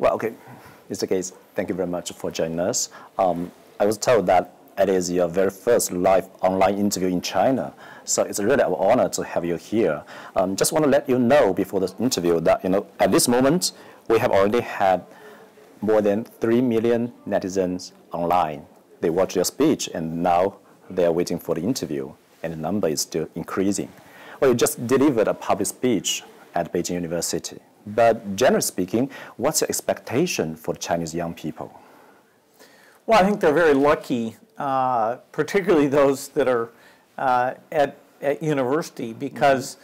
Well, okay, it's the case. Thank you very much for joining us. I was told that it is your very first live online interview in China, so it's really an honor to have you here. Just want to let you know before this interview that at this moment we have already had more than 3 million netizens online. They watched your speech and now they are waiting for the interview, and the number is still increasing. Well, you just delivered a public speech at Beijing University. But generally speaking, what's your expectation for Chinese young people? Well, I think they're very lucky, particularly those that are at university, because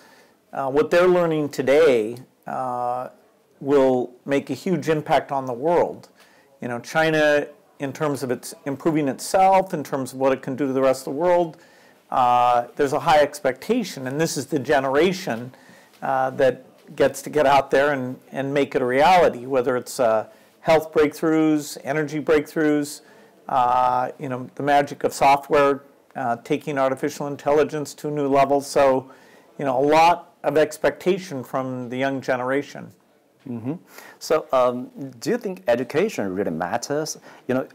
what they're learning today will make a huge impact on the world. China, in terms of its improving itself, in terms of what it can do to the rest of the world, there's a high expectation, and this is the generation that gets to get out there and make it a reality, whether it's health breakthroughs, energy breakthroughs, the magic of software, taking artificial intelligence to a new level. So, a lot of expectation from the young generation. Mm-hmm. So, do you think education really matters?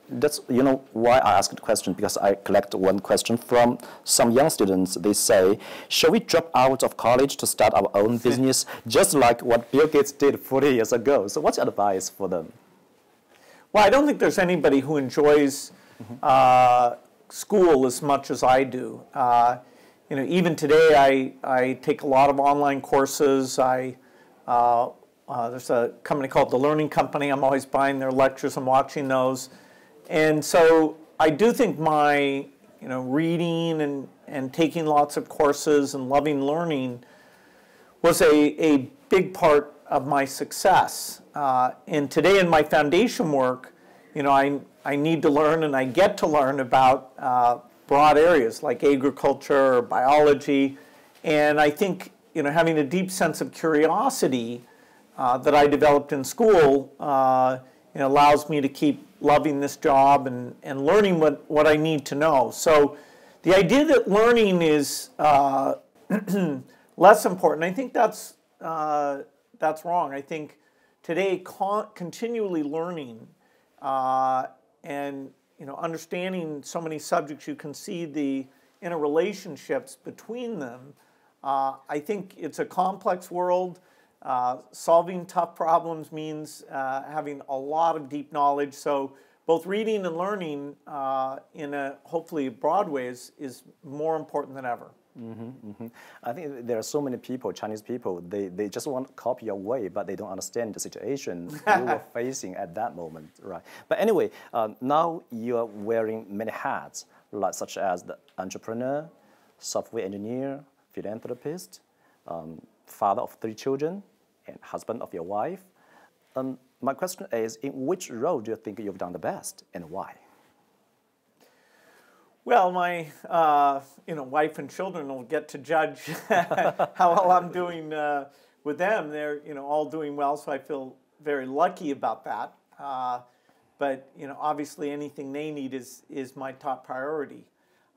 That's why I asked the question, because I collect one question from some young students. They say, "Shall we drop out of college to start our own business, just like what Bill Gates did 40 years ago?" So, what's your advice for them? Well, I don't think there's anybody who enjoys school as much as I do. Even today, I take a lot of online courses. There's a company called The Learning Company. I'm always buying their lectures and watching those. And so I do think my reading and taking lots of courses and loving learning was a big part of my success. And today in my foundation work, I need to learn, and I get to learn about broad areas like agriculture or biology. And I think having a deep sense of curiosity that I developed in school allows me to keep loving this job and learning what I need to know. So the idea that learning is less important, I think that's wrong. I think today continually learning and understanding so many subjects, you can see the interrelationships between them. I think it's a complex world. Solving tough problems means having a lot of deep knowledge. So both reading and learning in a hopefully broad way is more important than ever. Mm-hmm, mm-hmm. I think there are so many people, Chinese people, they just want to copy your way, but they don't understand the situation you were facing at that moment, right? But anyway, now you are wearing many hats, such as the entrepreneur, software engineer, philanthropist, father of 3 children, and husband of your wife. My question is, in which role do you think you've done the best, and why? Well, my wife and children will get to judge how well I'm doing with them. They're all doing well, so I feel very lucky about that. But obviously anything they need is my top priority.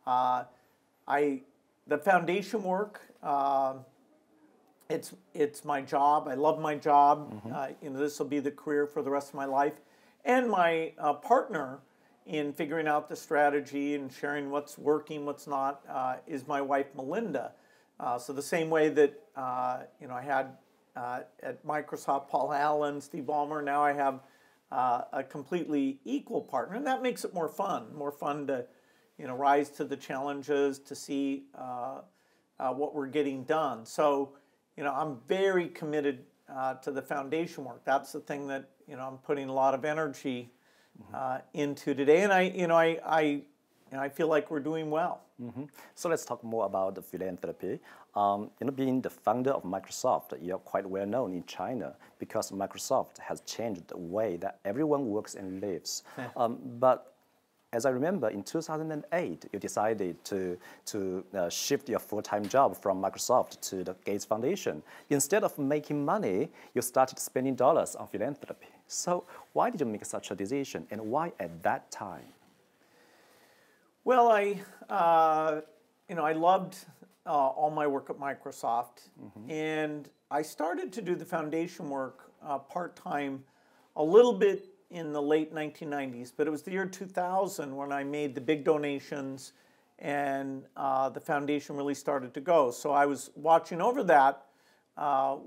The foundation work. It's my job. I love my job. Mm-hmm. This will be the career for the rest of my life. And my partner in figuring out the strategy and sharing what's working, what's not, is my wife, Melinda. So the same way that I had at Microsoft Paul Allen, Steve Ballmer, now I have a completely equal partner, and that makes it more fun to rise to the challenges, to see what we're getting done. So I'm very committed to the foundation work. That's the thing that I'm putting a lot of energy into today, and I feel like we're doing well. Mm-hmm. So let's talk more about the philanthropy. Being the founder of Microsoft, you're quite well known in China because Microsoft has changed the way that everyone works and lives. But as I remember, in 2008, you decided to shift your full-time job from Microsoft to the Gates Foundation. Instead of making money, you started spending dollars on philanthropy. So why did you make such a decision, and why at that time? Well, I loved all my work at Microsoft, mm-hmm. and I started to do the foundation work part-time a little bit in the late 1990s, but it was the year 2000 when I made the big donations and the foundation really started to go. So I was watching over that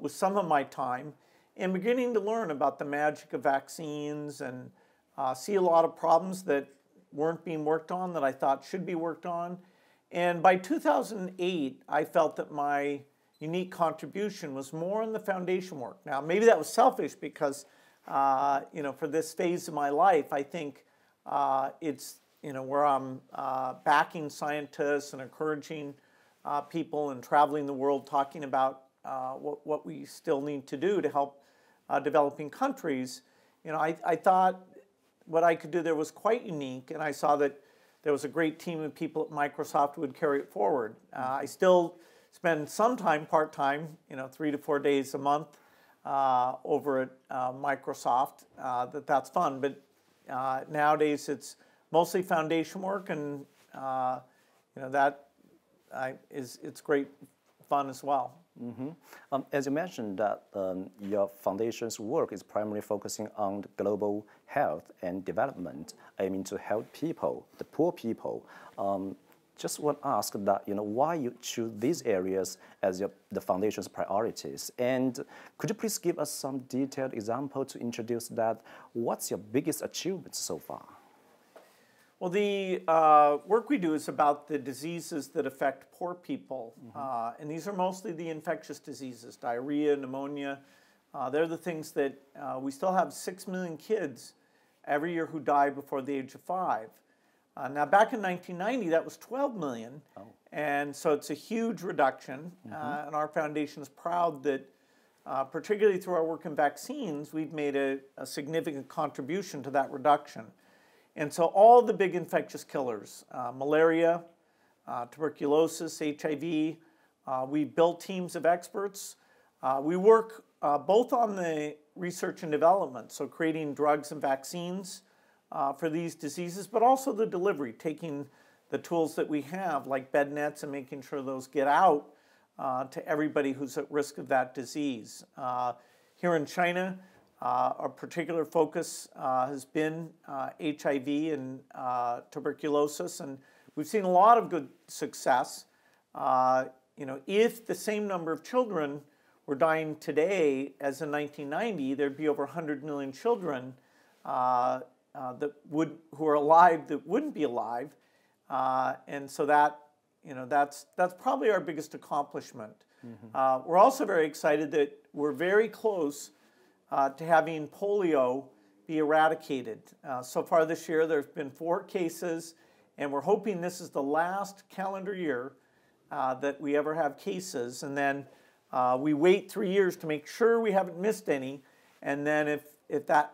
with some of my time and beginning to learn about the magic of vaccines and see a lot of problems that weren't being worked on that I thought should be worked on. And by 2008, I felt that my unique contribution was more in the foundation work. Now, maybe that was selfish because, for this phase of my life, I think it's, where I'm backing scientists and encouraging people and traveling the world talking about what we still need to do to help developing countries. I thought what I could do there was quite unique, and I saw that there was a great team of people at Microsoft who would carry it forward. I still spend some time, part-time, 3 to 4 days a month over at Microsoft. That's fun, but nowadays it's mostly foundation work, and it's great fun as well. As you mentioned that your foundation's work is primarily focusing on global health and development, aiming to help people, the poor people. Just want to ask that, why you choose these areas as the foundation's priorities, and could you please give us some detailed example to introduce that? What's your biggest achievement so far? Well, the work we do is about the diseases that affect poor people, and these are mostly the infectious diseases, diarrhea, pneumonia. They're the things that we still have 6 million kids every year who die before the age of 5. Now, back in 1990, that was 12 million, and so it's a huge reduction, and our foundation is proud that, particularly through our work in vaccines, we've made a significant contribution to that reduction. And so all the big infectious killers, malaria, tuberculosis, HIV, we built teams of experts. We work both on the research and development, so creating drugs and vaccines for these diseases, but also the delivery, taking the tools that we have, like bed nets, and making sure those get out to everybody who's at risk of that disease. Here in China, our particular focus has been HIV and tuberculosis, and we've seen a lot of good success. If the same number of children were dying today as in 1990, there'd be over 100 million children who are alive that wouldn't be alive, and so that's probably our biggest accomplishment. We're also very excited that we're very close to having polio be eradicated. So far this year, there's been 4 cases, and we're hoping this is the last calendar year that we ever have cases. And then we wait 3 years to make sure we haven't missed any. And then if that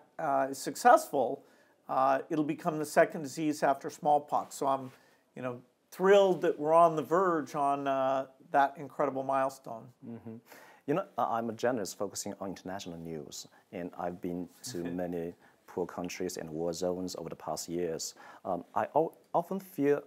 is successful, it'll become the second disease after smallpox. So I'm, thrilled that we're on the verge on that incredible milestone. I'm a journalist focusing on international news, and I've been to many poor countries and war zones over the past years. I often feel,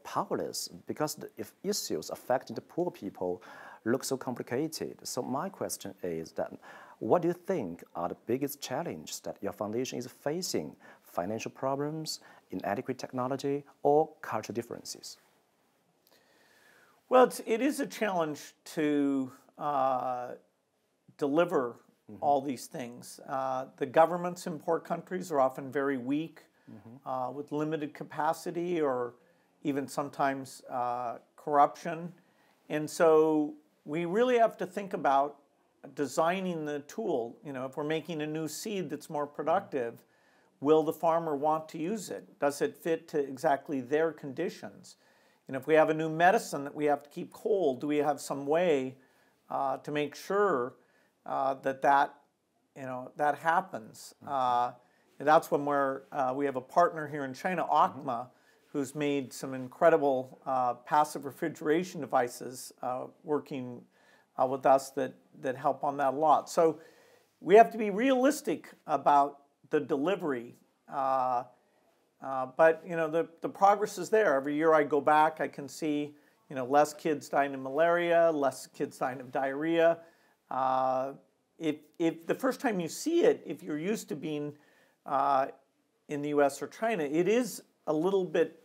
powerless because the issues affecting the poor people look so complicated. So my question is that, what do you think are the biggest challenges that your foundation is facing? Financial problems, inadequate technology, or cultural differences? Well, it is a challenge to deliver all these things. The governments in poor countries are often very weak, with limited capacity or even sometimes corruption. And so we really have to think about designing the tool. If we're making a new seed that's more productive, will the farmer want to use it? Does it fit to exactly their conditions? If we have a new medicine that we have to keep cold, do we have some way to make sure that happens? And that's when we have a partner here in China, ACMA, who's made some incredible passive refrigeration devices working with us that help on that a lot. So we have to be realistic about the delivery. But the progress is there. Every year I go back, I can see less kids dying of malaria, less kids dying of diarrhea. if the first time you see it, if you're used to being in the U.S. or China, it is a little bit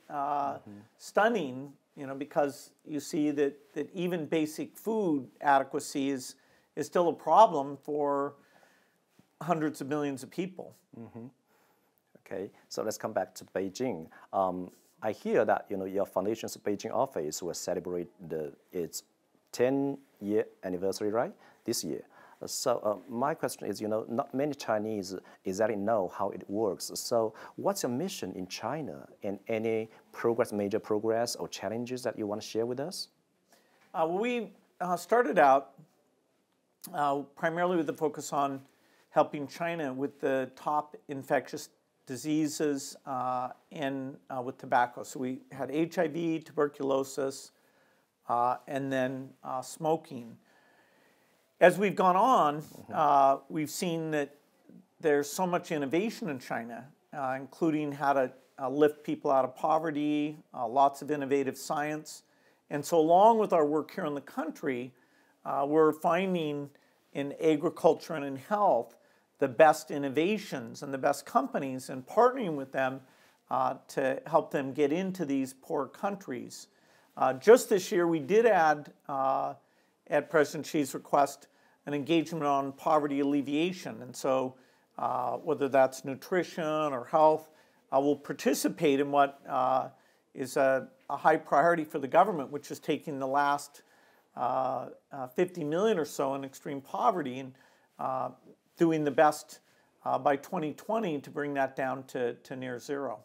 stunning, because you see that even basic food adequacy is still a problem for hundreds of millions of people. Okay, so let's come back to Beijing. I hear that your foundation's Beijing office will celebrate its 10-year anniversary, right, this year. So my question is, not many Chinese exactly know how it works. So what's your mission in China, and any major progress or challenges that you want to share with us? We started out primarily with the focus on helping China with the top infectious diseases and with tobacco. So we had HIV, tuberculosis, and then smoking. As we've gone on, we've seen that there's so much innovation in China, including how to lift people out of poverty, lots of innovative science. And so along with our work here in the country, we're finding in agriculture and in health the best innovations and the best companies, and partnering with them to help them get into these poor countries. Just this year, we did add, at President Xi's request, an engagement on poverty alleviation. And so whether that's nutrition or health, we'll participate in what is a high priority for the government, which is taking the last 50 million or so in extreme poverty and doing the best by 2020 to bring that down to near zero.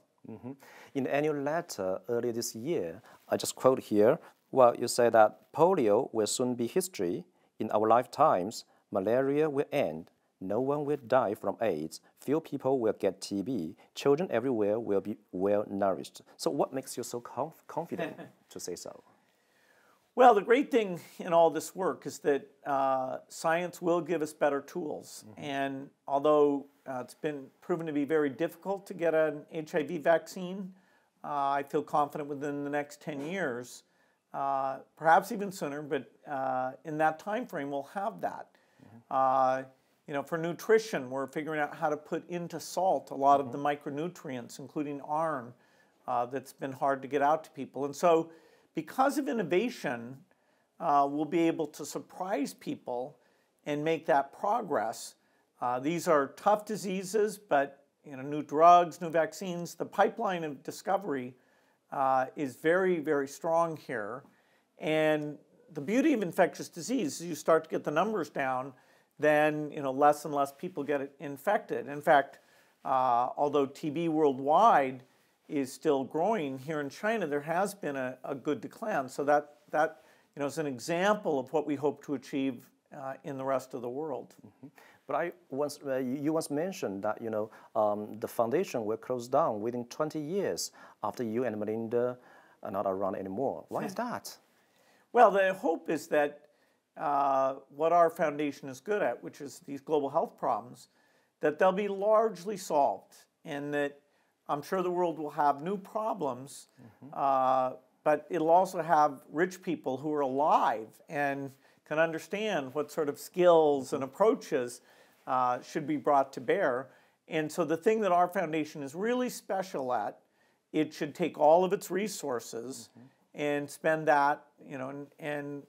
In the annual letter earlier this year, I just quote here, well, you say that polio will soon be history. In our lifetimes, malaria will end. No one will die from AIDS. Few people will get TB. Children everywhere will be well nourished. So what makes you so confident to say so? Well, the great thing in all this work is that science will give us better tools. And although it's been proven to be very difficult to get an HIV vaccine, I feel confident within the next 10 years, perhaps even sooner, but in that time frame we'll have that. For nutrition, we're figuring out how to put into salt a lot of the micronutrients, including iron, that's been hard to get out to people. And so because of innovation, we'll be able to surprise people and make that progress. These are tough diseases, but new drugs, new vaccines, the pipeline of discovery is very, very strong here. And the beauty of infectious disease is you start to get the numbers down, then less and less people get infected. In fact, although TB worldwide is still growing, here in China there has been a good decline. So that is an example of what we hope to achieve in the rest of the world. But you once mentioned that the foundation will close down within 20 years after you and Melinda are not around anymore. Why is that? Well, the hope is that what our foundation is good at, which is these global health problems, that they'll be largely solved, and that I'm sure the world will have new problems, but it'll also have rich people who are alive and can understand what sort of skills and approaches should be brought to bear. And so the thing that our foundation is really special at, it should take all of its resources and spend that, and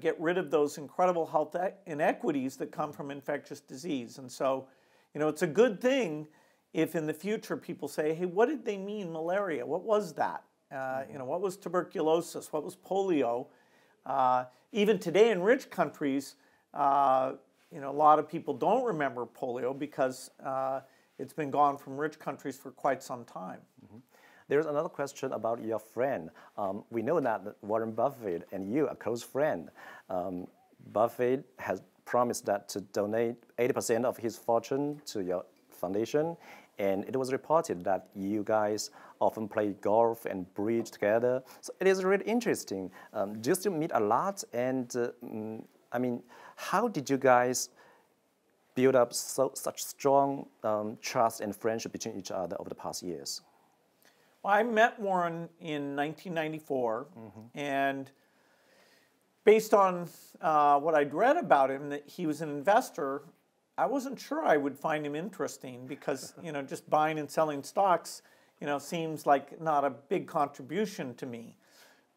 get rid of those incredible health inequities that come from infectious disease. And so, it's a good thing if in the future people say, hey, what did they mean malaria? What was that? What was tuberculosis? What was polio? Even today in rich countries, a lot of people don't remember polio because it's been gone from rich countries for quite some time. There's another question about your friend. We know that Warren Buffett and you are close friends. Buffett has promised that to donate 80% of his fortune to your foundation, and it was reported that you guys often play golf and bridge together. So it is really interesting. Do you still meet a lot? And how did you guys build up such strong trust and friendship between each other over the past years? Well, I met Warren in 1994, and based on what I'd read about him, that he was an investor, I wasn't sure I would find him interesting because, just buying and selling stocks, seems like not a big contribution to me.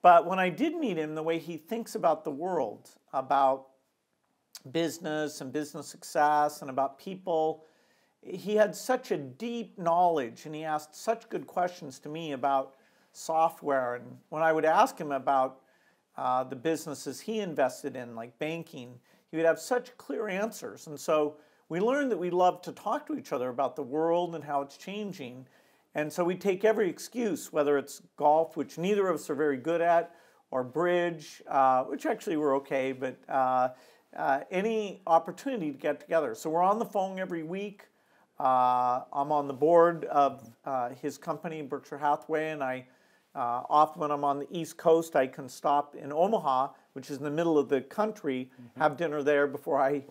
But when I did meet him, the way he thinks about the world, about business and business success and about people, he had such a deep knowledge and he asked such good questions to me about software. And when I would ask him about the businesses he invested in, like banking, he would have such clear answers. And so we learned that we love to talk to each other about the world and how it's changing. And so we take every excuse, whether it's golf, which neither of us are very good at, or bridge, which actually we're okay, but any opportunity to get together. So we're on the phone every week. I'm on the board of his company, Berkshire Hathaway, and I often when I'm on the East Coast, I can stop in Omaha, which is in the middle of the country, have dinner there before I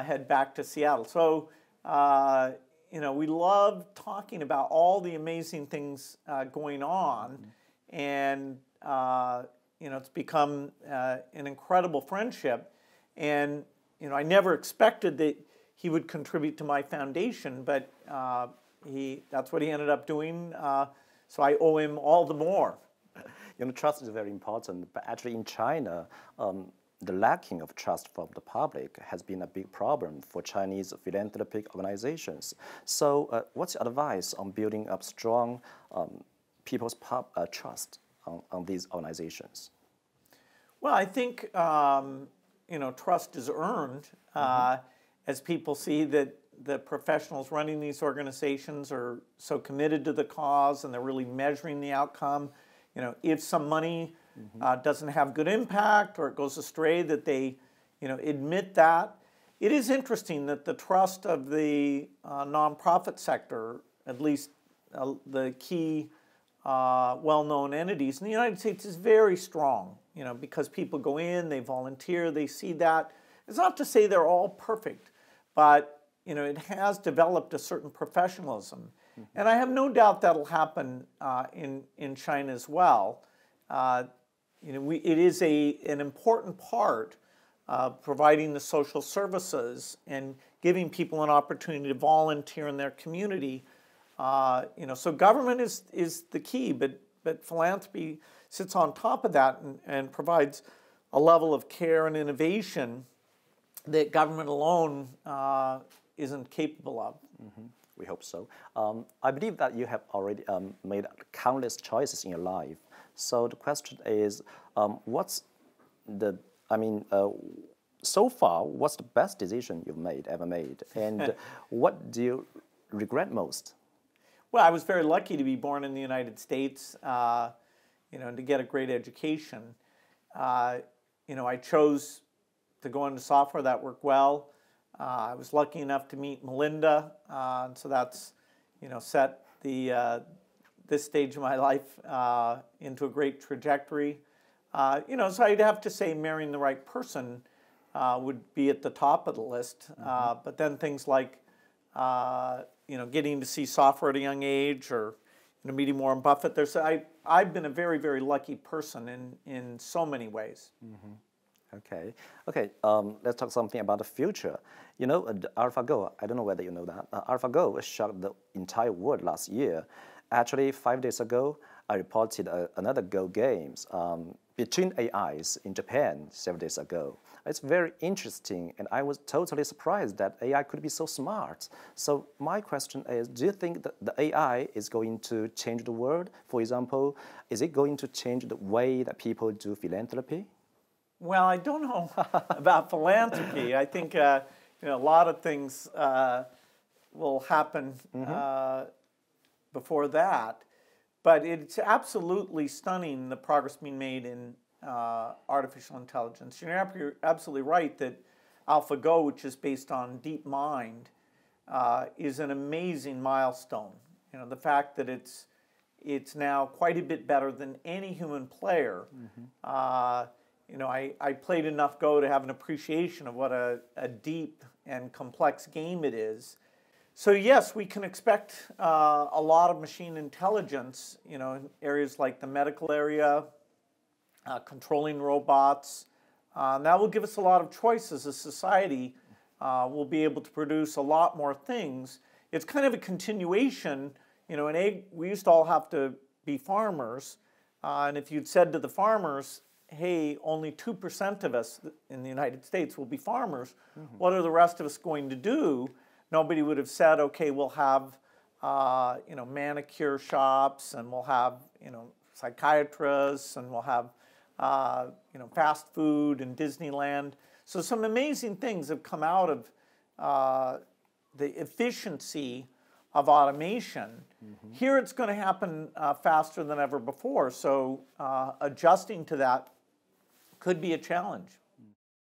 head back to Seattle. So, we love talking about all the amazing things going on, and it's become an incredible friendship. And I never expected that he would contribute to my foundation, but that's what he ended up doing. So I owe him all the more. Trust is very important, but actually in China, the lacking of trust from the public has been a big problem for Chinese philanthropic organizations. So what's your advice on building up strong people's trust on these organizations? Well, I think, trust is earned as people see that the professionals running these organizations are so committed to the cause and they're really measuring the outcome. If some money doesn't have good impact or it goes astray, that they, admit that. It is interesting that the trust of the nonprofit sector, at least the key well-known entities in the United States, is very strong. Because people go in, they volunteer, they see that. It's not to say they're all perfect, but it has developed a certain professionalism. And I have no doubt that'll happen in China as well. It is an important part of providing the social services and giving people an opportunity to volunteer in their community. So government is the key, but philanthropy sits on top of that and provides a level of care and innovation that government alone isn't capable of. We hope so. I believe that you have already made countless choices in your life. So the question is, so far, what's the best decision you've ever made? And what do you regret most? Well, I was very lucky to be born in the United States, and to get a great education. I chose to go into software. That worked well. I was lucky enough to meet Melinda, and so that's, set this stage of my life into a great trajectory. So I'd have to say marrying the right person would be at the top of the list. But then things like, getting to see software at a young age, or meeting Warren Buffett. I've been a very, very lucky person in so many ways. Okay. Let's talk something about the future. AlphaGo, I don't know whether you know that. AlphaGo shocked the entire world last year. Actually, 5 days ago, I reported another Go games between AIs in Japan 7 days ago. It's very interesting, and I was totally surprised that AI could be so smart. So my question is, do you think that the AI is going to change the world? For example, is it going to change the way that people do philanthropy? Well, I don't know about philanthropy. I think a lot of things will happen before that. But it's absolutely stunning, the progress being made in artificial intelligence. You're absolutely right that AlphaGo, which is based on DeepMind, is an amazing milestone. The fact that it's now quite a bit better than any human player. I played enough Go to have an appreciation of what a deep and complex game it is. So yes, we can expect a lot of machine intelligence, in areas like the medical area, controlling robots, That will give us a lot of choice as a society. We'll be able to produce a lot more things. It's kind of a continuation. You know, we used to all have to be farmers. And if you'd said to the farmers, hey, only 2% of us in the United States will be farmers, what are the rest of us going to do? Nobody would have said, okay, we'll have you know, manicure shops, and we'll have, you know, psychiatrists, and we'll have you know, fast food and Disneyland. So some amazing things have come out of the efficiency of automation. Here it's going to happen faster than ever before, so adjusting to that could be a challenge.